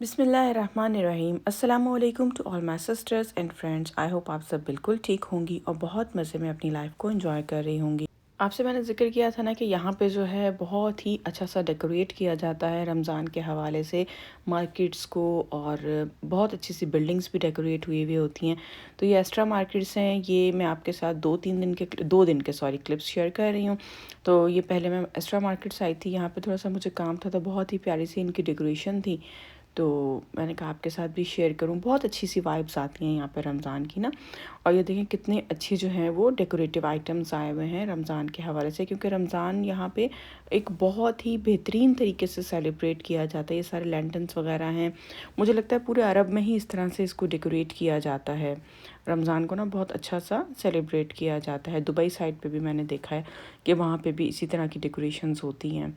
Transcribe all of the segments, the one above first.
बिस्मिल्लाहिर्रहमानिर्रहीम। अस्सलामुअलैकुम to all my sisters and friends. I hope आप सब बिल्कुल ठीक होंगी और बहुत मज़े में अपनी लाइफ को एंजॉय कर रही होंगी। आपसे मैंने ज़िक्र किया था ना कि यहाँ पे जो है बहुत ही अच्छा सा डेकोरेट किया जाता है रमज़ान के हवाले से मार्केट्स को, और बहुत अच्छी सी बिल्डिंग्स भी डेकोरेट हुई हुई होती हैं। तो ये एस्ट्रा मार्केट्स हैं, ये मैं आपके साथ 2 दिन के क्लिप्स शेयर कर रही हूँ। तो ये पहले मैं एस्ट्रा मार्केट्स आई थी, यहाँ पे थोड़ा सा मुझे काम था, तो बहुत ही प्यारी सी इनकी डेकोरेशन थी, तो मैंने कहा आपके साथ भी शेयर करूं। बहुत अच्छी सी वाइब्स आती हैं यहाँ पे रमज़ान की ना। और ये देखें कितने अच्छे जो हैं वो डेकोरेटिव आइटम्स आए हुए हैं रमज़ान के हवाले से, क्योंकि रमज़ान यहाँ पे एक बहुत ही बेहतरीन तरीके से सेलिब्रेट किया जाता है। ये सारे लैंटर्न्स वगैरह हैं, मुझे लगता है पूरे अरब में ही इस तरह से इसको डेकोरेट किया जाता है। रमज़ान को ना बहुत अच्छा सा सेलिब्रेट किया जाता है। दुबई साइड पे भी मैंने देखा है कि वहाँ पे भी इसी तरह की डेकोरेशंस होती हैं।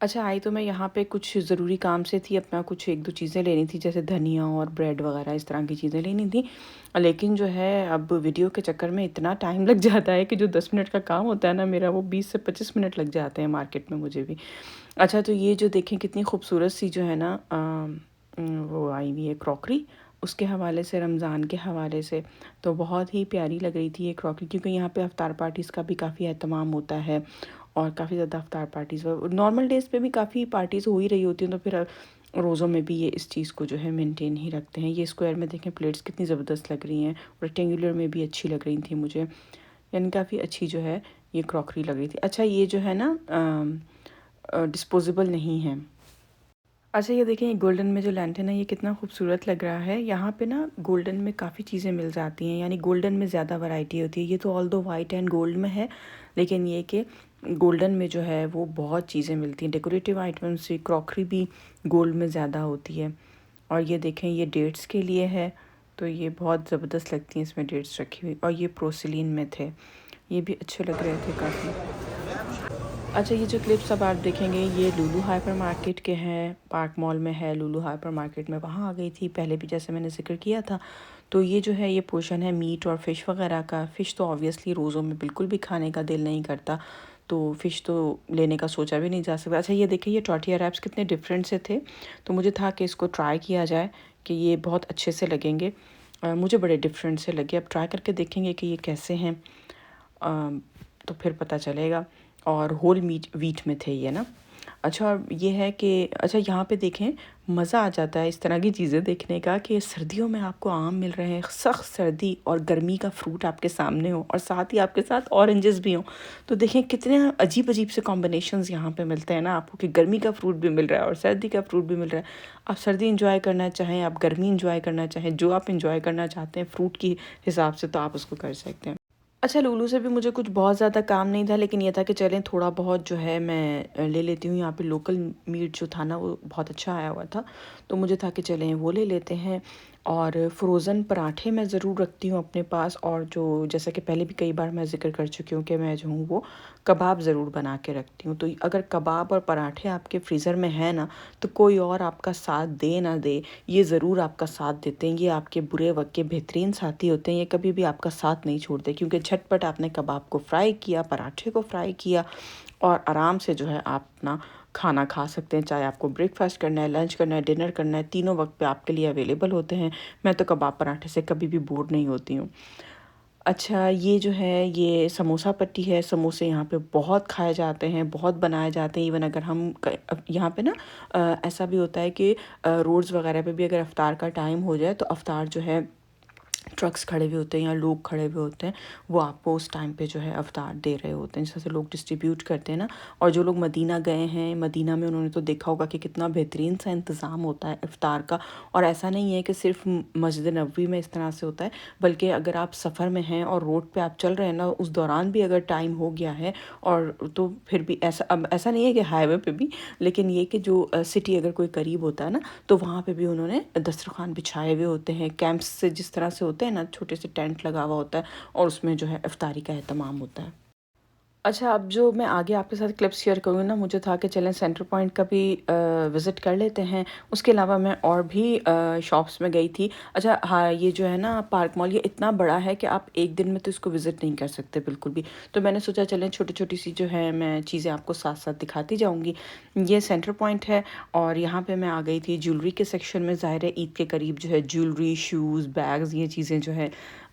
अच्छा, आई तो मैं यहाँ पे कुछ ज़रूरी काम से थी, अपना कुछ 1-2 चीज़ें लेनी थी, जैसे धनिया और ब्रेड वगैरह इस तरह की चीज़ें लेनी थी। लेकिन जो है अब वीडियो के चक्कर में इतना टाइम लग जाता है कि जो 10 मिनट का काम होता है ना मेरा, वो 20 से 25 मिनट लग जाते हैं मार्केट में मुझे भी। अच्छा, तो ये जो देखें कितनी खूबसूरत सी जो है ना वो आई हुई है क्रॉकरी, उसके हवाले से, रमज़ान के हवाले से। तो बहुत ही प्यारी लग रही थी ये क्रॉकरी, क्योंकि यहाँ पे अफ्तार पार्टीज़ का भी काफ़ी एहतमाम होता है और काफ़ी ज़्यादा अफ्तार पार्टीज़, नॉर्मल डेज़ पे भी काफ़ी पार्टीज़ हो ही रही होती हैं, तो फिर रोज़ों में भी ये इस चीज़ को जो है मेंटेन ही रखते हैं। ये स्क्वायर में देखें प्लेट्स कितनी ज़बरदस्त लग रही हैं, रेक्टेंगुलर में भी अच्छी लग रही थी मुझे, यानी काफ़ी अच्छी जो है ये क्रॉकरी लग रही थी। अच्छा, ये जो है ना डिस्पोजेबल नहीं है। अच्छा, ये देखें, ये गोल्डन में जो लैंटर्न है ये कितना खूबसूरत लग रहा है। यहाँ पे ना गोल्डन में काफ़ी चीज़ें मिल जाती हैं, यानी गोल्डन में ज़्यादा वैरायटी होती है। ये तो ऑल दो वाइट एंड गोल्ड में है, लेकिन ये कि गोल्डन में जो है वो बहुत चीज़ें मिलती हैं। डेकोरेटिव आइटम्स से क्रॉकरी भी गोल्ड में ज़्यादा होती है। और ये देखें, ये डेट्स के लिए है, तो ये बहुत ज़बरदस्त लगती हैं इसमें डेट्स रखी हुई। और ये प्रोसिलिन में थे, ये भी अच्छे लग रहे थे काफ़ी। अच्छा, ये जो क्लिप्स अब आप देखेंगे ये लुलु हाइपर मार्केट के हैं, पार्क मॉल में है लुलु हाइपर मार्केट में, वहाँ आ गई थी पहले भी, जैसे मैंने ज़िक्र किया था। तो ये जो है ये पोर्शन है मीट और फ़िश वगैरह का। फ़िश तो ऑब्वियसली रोज़ों में बिल्कुल भी खाने का दिल नहीं करता, तो फ़िश तो लेने का सोचा भी नहीं जा सकता। अच्छा, ये देखिए, ये टॉर्टिया रैप्स कितने डिफरेंट से थे, तो मुझे था कि इसको ट्राई किया जाए कि ये बहुत अच्छे से लगेंगे। मुझे बड़े डिफरेंट से लगे, अब ट्राई करके देखेंगे कि ये कैसे हैं, तो फिर पता चलेगा। और होल वीट में थे ये ना। अच्छा, ये है कि अच्छा यहाँ पे देखें, मज़ा आ जाता है इस तरह की चीज़ें देखने का कि सर्दियों में आपको आम मिल रहे हैं, सख्त सर्दी और गर्मी का फ्रूट आपके सामने हो, और साथ ही आपके साथ ऑरेंजेस भी हों। तो देखें कितने अजीब अजीब से कॉम्बिनेशंस यहाँ पे मिलते हैं ना आपको, कि गर्मी का फ्रूट भी मिल रहा है और सर्दी का फ्रूट भी मिल रहा है। आप सर्दी इंजॉय करना चाहें, आप गर्मी इंजॉय करना चाहें, जो आप इंजॉय करना चाहते हैं फ्रूट की हिसाब से, तो आप उसको कर सकते हैं। अच्छा, लुलु से भी मुझे कुछ बहुत ज़्यादा काम नहीं था, लेकिन ये था कि चलें थोड़ा बहुत जो है मैं ले लेती हूँ। यहाँ पे लोकल मीट जो था ना वो बहुत अच्छा आया हुआ था, तो मुझे था कि चलें वो ले लेते हैं। और फ्रोज़न पराठे मैं ज़रूर रखती हूँ अपने पास, और जो जैसा कि पहले भी कई बार मैं ज़िक्र कर चुकी हूँ कि मैं जो हूँ वो कबाब ज़रूर बना के रखती हूँ। तो अगर कबाब और पराठे आपके फ्रीज़र में है ना, तो कोई और आपका साथ दे ना दे, ये ज़रूर आपका साथ देते हैं। ये आपके बुरे वक्त के बेहतरीन साथी होते हैं, ये कभी भी आपका साथ नहीं छोड़ते, क्योंकि झटपट आपने कबाब को फ्राई किया, पराठे को फ्राई किया, और आराम से जो है आप अपना खाना खा सकते हैं। चाहे आपको ब्रेकफास्ट करना है, लंच करना है, डिनर करना है, तीनों वक्त पे आपके लिए अवेलेबल होते हैं। मैं तो कबाब पराठे से कभी भी बोर नहीं होती हूँ। अच्छा, ये जो है ये समोसा पट्टी है। समोसे यहाँ पे बहुत खाए जाते हैं, बहुत बनाए जाते हैं। इवन अगर हम यहाँ पे ना ऐसा भी होता है कि रोड्स वगैरह पे भी अगर अफ्तार का टाइम हो जाए, तो अफ्तार जो है ट्रक्स खड़े हुए होते हैं या लोग खड़े हुए होते हैं, वो आपको उस टाइम पे जो है अवतार दे रहे होते हैं, जिस तरह से लोग डिस्ट्रीब्यूट करते हैं ना। और जो लोग मदीना गए हैं, मदीना में उन्होंने तो देखा होगा कि कितना बेहतरीन सा इंतज़ाम होता है इफ़्तार का। और ऐसा नहीं है कि सिर्फ मस्जिद नबवी में इस तरह से होता है, बल्कि अगर आप सफ़र में हैं और रोड पे आप चल रहे हैं ना, उस दौरान भी अगर टाइम हो गया है और तो फिर भी ऐसा, अब ऐसा नहीं है कि हाईवे पे भी, लेकिन ये कि जो सिटी अगर कोई करीब होता है ना, तो वहाँ पे भी उन्होंने दस्तरखान बिछाए हुए होते हैं, कैंप्स से जिस तरह से होते हैं ना, छोटे से टेंट लगा हुआ होता है और उसमें जो है इफ्तारी का एहतमाम होता है। अच्छा, अब जो मैं आगे आपके साथ क्लिप्स शेयर करूँगी ना, मुझे था कि चलें सेंटर पॉइंट का भी विज़िट कर लेते हैं। उसके अलावा मैं और भी शॉप्स में गई थी। अच्छा हाँ, ये जो है ना पार्क मॉल, ये इतना बड़ा है कि आप एक दिन में तो इसको विज़िट नहीं कर सकते बिल्कुल भी। तो मैंने सोचा चलें छोटी-छोटी सी जो है मैं चीज़ें आपको साथ-साथ दिखाती जाऊँगी। ये सेंटर पॉइंट है और यहाँ पे मैं आ गई थी ज्वेलरी के सेक्शन में। ज़ाहिर है ईद के करीब जो है ज्वेलरी, शूज़, बैग्स, ये चीज़ें जो है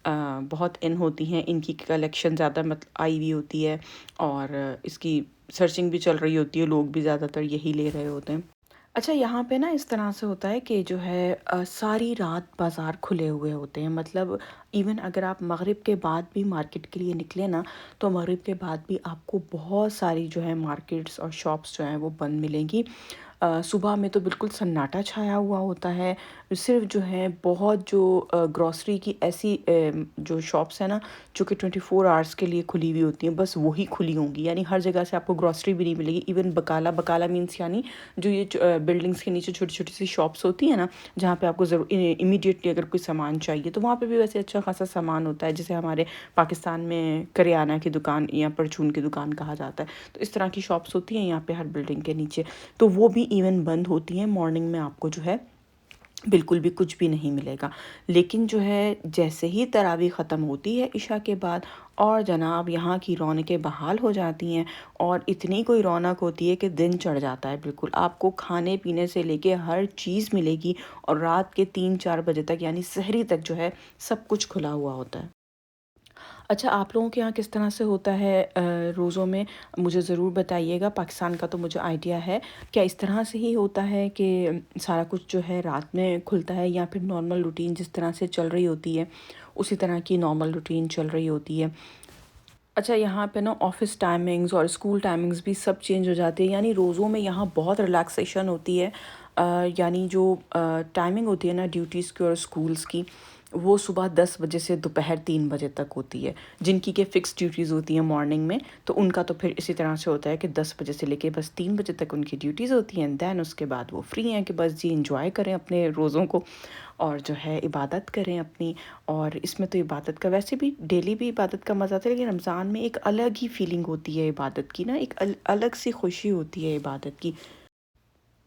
बहुत इन होती हैं। इनकी कलेक्शन ज़्यादा आई हुई होती है और इसकी सर्चिंग भी चल रही होती है, लोग भी ज़्यादातर यही ले रहे होते हैं। अच्छा, यहाँ पे ना इस तरह से होता है कि जो है सारी रात बाज़ार खुले हुए होते हैं। मतलब इवन अगर आप मगरिब के बाद भी मार्केट के लिए निकले ना, तो मगरिब के बाद भी आपको बहुत सारी जो है मार्केट्स और शॉप्स जो हैं वो बंद मिलेंगी। सुबह में तो बिल्कुल सन्नाटा छाया हुआ होता है। सिर्फ जो है बहुत जो ग्रॉसरी की ऐसी जो शॉप्स हैं ना, जो कि 24 आवर्स के लिए खुली हुई होती हैं, बस वही खुली होंगी। यानी हर जगह से आपको ग्रॉसरी भी नहीं मिलेगी। इवन बकाला, बकाला मीन्स यानी जो ये बिल्डिंग्स के नीचे छोटी-छोटी सी शॉप्स होती हैं ना, जहाँ पे आपको ज़रूर इमीडिएटली अगर कोई सामान चाहिए, तो वहाँ पे भी वैसे अच्छा खासा सामान होता है, जिसे हमारे पाकिस्तान में करियाना की दुकान या परचून की दुकान कहा जाता है। तो इस तरह की शॉप्स होती हैं यहाँ पे हर बिल्डिंग के नीचे। तो वो भी इवन बंद होती हैं। मॉर्निंग में आपको जो है बिल्कुल भी कुछ भी नहीं मिलेगा। लेकिन जो है जैसे ही तरावी ख़त्म होती है इशा के बाद, और जनाब यहाँ की रौनकें बहाल हो जाती हैं और इतनी कोई रौनक होती है कि दिन चढ़ जाता है बिल्कुल। आपको खाने पीने से लेके हर चीज़ मिलेगी और रात के 3-4 बजे तक यानी सहरी तक जो है सब कुछ खुला हुआ होता है। अच्छा, आप लोगों के यहाँ किस तरह से होता है रोज़ों में? मुझे ज़रूर बताइएगा। पाकिस्तान का तो मुझे आइडिया है। क्या इस तरह से ही होता है कि सारा कुछ जो है रात में खुलता है, या फिर नॉर्मल रूटीन जिस तरह से चल रही होती है, उसी तरह की नॉर्मल रूटीन चल रही होती है? अच्छा, यहाँ पे ना ऑफ़िस टाइमिंग्स और स्कूल टाइमिंग्स भी सब चेंज हो जाती है। यानी रोज़ों में यहाँ बहुत रिलैक्सेशन होती है। यानी जो टाइमिंग होती है ना ड्यूटीज़ की और स्कूल्स की, वो सुबह 10 बजे से दोपहर 3 बजे तक होती है। जिनकी के फ़िक्स ड्यूटीज़ होती हैं मॉर्निंग में, तो उनका तो फिर इसी तरह से होता है कि 10 बजे से लेके बस 3 बजे तक उनकी ड्यूटीज़ होती हैं। दैन उसके बाद वो फ्री हैं कि बस जी एन्जॉय करें अपने रोज़ों को और जो है इबादत करें अपनी। और इसमें तो इबादत का वैसे भी डेली भी इबादत का मज़ा आता है, लेकिन रमज़ान में एक अलग ही फ़ीलिंग होती है इबादत की ना, एक अलग सी खुशी होती है इबादत की।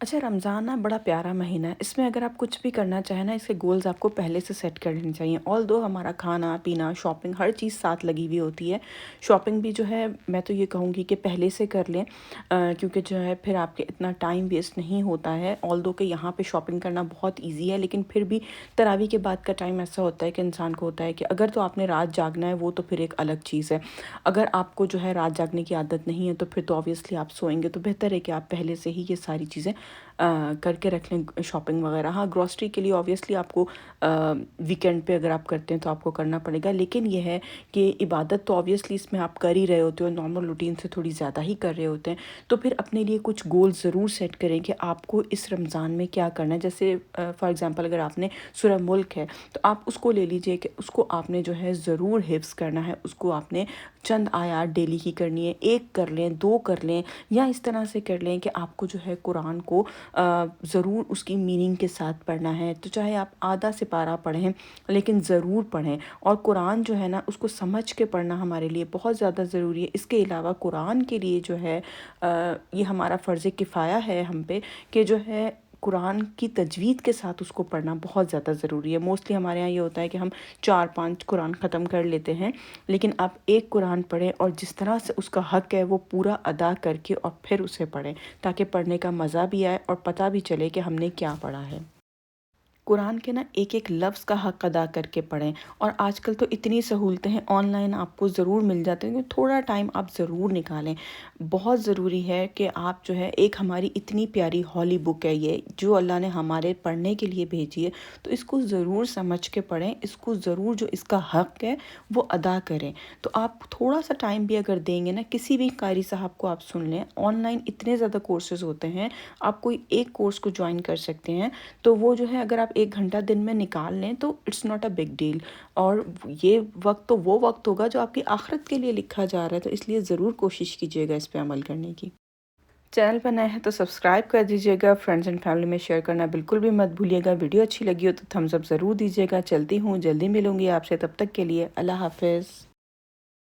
अच्छा, रमज़ान ना बड़ा प्यारा महीना है। इसमें अगर आप कुछ भी करना चाहें ना, इसके गोल्स आपको पहले से सेट कर लेने चाहिए। ऑल्दो हमारा खाना पीना शॉपिंग हर चीज़ साथ लगी हुई होती है। शॉपिंग भी जो है मैं तो ये कहूँगी कि पहले से कर लें, क्योंकि जो है फिर आपके इतना टाइम वेस्ट नहीं होता है। ऑल्दो कि यहाँ पे शॉपिंग करना बहुत ईजी है, लेकिन फिर भी तरावी के बाद का टाइम ऐसा होता है कि इंसान को होता है कि अगर तो आपने रात जागना है, वो तो फिर एक अलग चीज़ है। अगर आपको जो है रात जागने की आदत नहीं है, तो फिर तो ऑब्वियसली आप सोएंगे, तो बेहतर है कि आप पहले से ही ये सारी चीज़ें करके रख लें, शॉपिंग वगैरह। हाँ, ग्रॉसरी के लिए ऑब्वियसली आपको वीकेंड पे अगर आप करते हैं तो आपको करना पड़ेगा, लेकिन ये है कि इबादत तो ऑब्वियसली इसमें आप कर ही रहे होते हो, नॉर्मल रूटीन से थोड़ी ज़्यादा ही कर रहे होते हैं। तो फिर अपने लिए कुछ गोल ज़रूर सेट करें कि आपको इस रमज़ान में क्या करना है। जैसे फॉर एग्ज़ाम्पल अगर आपने सूरह मुल्क है, तो आप उसको ले लीजिए कि उसको आपने जो है ज़रूर हिफ्ज़ करना है। उसको आपने चंद आयात डेली की करनी है, 1 कर लें, 2 कर लें, या इस तरह से कर लें कि आपको जो है कुरान को ज़रूर उसकी मीनिंग के साथ पढ़ना है। तो चाहे आप आधा सिपारा पढ़ें, लेकिन ज़रूर पढ़ें। और कुरान जो है ना, उसको समझ के पढ़ना हमारे लिए बहुत ज़्यादा ज़रूरी है। इसके अलावा कुरान के लिए जो है ये हमारा फ़र्ज़ किफ़ाया है हम पे कि जो है कुरान की तजवीद के साथ उसको पढ़ना बहुत ज़्यादा ज़रूरी है। मोस्टली हमारे यहाँ ये होता है कि हम 4-5 कुरान ख़त्म कर लेते हैं, लेकिन आप एक कुरान पढ़ें और जिस तरह से उसका हक़ है वो पूरा अदा करके और फिर उसे पढ़ें, ताकि पढ़ने का मज़ा भी आए और पता भी चले कि हमने क्या पढ़ा है। कुरान के ना एक एक लफ्ज़ का हक़ अदा करके पढ़ें। और आजकल तो इतनी सहूलतें हैं, ऑनलाइन आपको ज़रूर मिल जाते हैं, थोड़ा टाइम आप ज़रूर निकालें। बहुत ज़रूरी है कि आप जो है, एक हमारी इतनी प्यारी हॉली बुक है ये, जो अल्लाह ने हमारे पढ़ने के लिए भेजी है, तो इसको ज़रूर समझ के पढ़ें, इसको ज़रूर जो इसका हक़ है वो अदा करें। तो आप थोड़ा सा टाइम भी अगर देंगे ना, किसी भी कारी साहब को आप सुन लें, ऑनलाइन इतने ज़्यादा कोर्सेज़ होते हैं, आप कोई एक कोर्स को ज्वाइन कर सकते हैं। तो वो जो है, अगर आप 1 घंटा दिन में निकाल लें तो it's not a big deal. और ये वक़्त तो वो वक़्त होगा जो आपकी आखिरत के लिए लिखा जा रहा है, तो इसलिए ज़रूर कोशिश कीजिएगा इस पे अमल करने की। चैनल पर नए हैं तो सब्सक्राइब कर दीजिएगा, फ्रेंड्स एंड फैमिली में शेयर करना बिल्कुल भी मत भूलिएगा। वीडियो अच्छी लगी हो तो थम्स अप ज़रूर दीजिएगा। चलती हूँ, जल्दी मिलूँगी आपसे, तब तक के लिए अल्लाह हाफ़िज़।